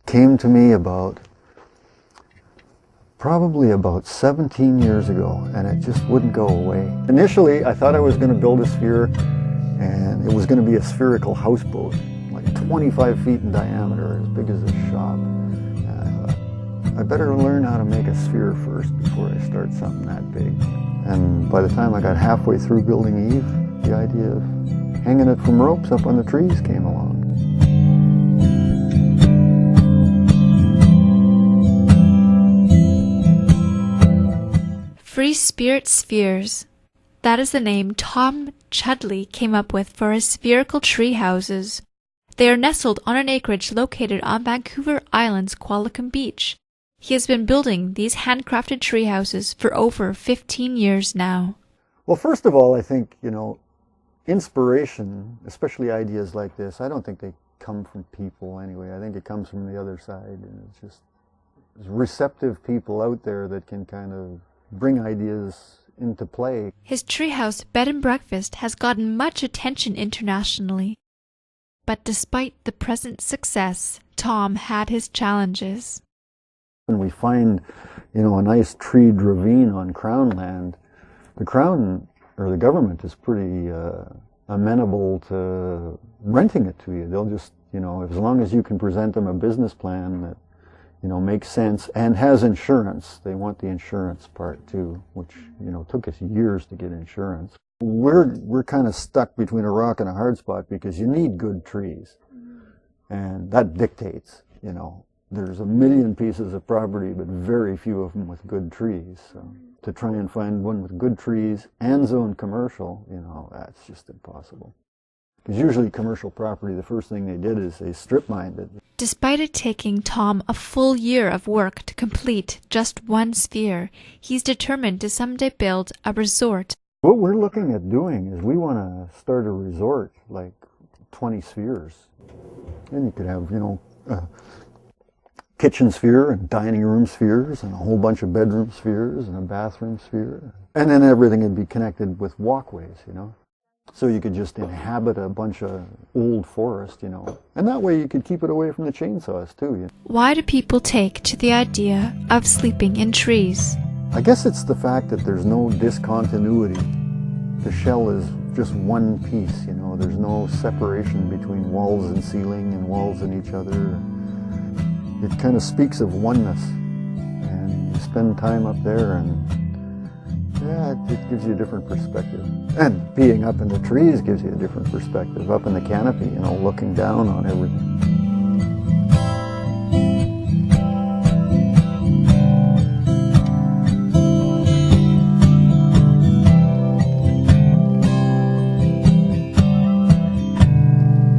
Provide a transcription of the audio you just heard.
Came to me probably about 17 years ago, and it just wouldn't go away. Initially, I thought I was going to build a sphere, and it was going to be a spherical houseboat, like 25 feet in diameter, as big as a shop. And I thought, I better learn how to make a sphere first before I start something that big. And by the time I got halfway through building Eve, the idea of hanging it from ropes up on the trees came along. Free Spirit Spheres. That is the name Tom Chudleigh came up with for his spherical tree houses. They are nestled on an acreage located on Vancouver Island's Qualicum Beach. He has been building these handcrafted tree houses for over 15 years now. Well, first of all, I think, inspiration, especially ideas like this, I don't think they come from people anyway. I think it comes from the other side. And it's just receptive people out there that can kind of bring ideas into play. His treehouse bed and breakfast has gotten much attention internationally. But despite the present success, Tom had his challenges. When we find, a nice treed ravine on Crown land, the Crown or the government is pretty amenable to renting it to you. They'll just, as long as you can present them a business plan that makes sense and has insurance. They want the insurance part too, which, took us years to get insurance. We're kind of stuck between a rock and a hard spot because you need good trees. And that dictates, there's a million pieces of property, but very few of them with good trees. So to try and find one with good trees and zone commercial, that's just impossible. Because usually commercial property, the first thing they did is they strip mined it. Despite it taking Tom a full year of work to complete just one sphere, he's determined to someday build a resort. What we're looking at doing is we want to start a resort, like 20 spheres. And you could have, a kitchen sphere and dining room spheres and a whole bunch of bedroom spheres and a bathroom sphere. And then everything would be connected with walkways, So you could just inhabit a bunch of old forest, And that way you could keep it away from the chainsaws too. Why do people take to the idea of sleeping in trees? I guess it's the fact that there's no discontinuity. The shell is just one piece, There's no separation between walls and ceiling and walls and each other. It kind of speaks of oneness. And you spend time up there and it gives you a different perspective. And being up in the trees gives you a different perspective. Up in the canopy, looking down on everything.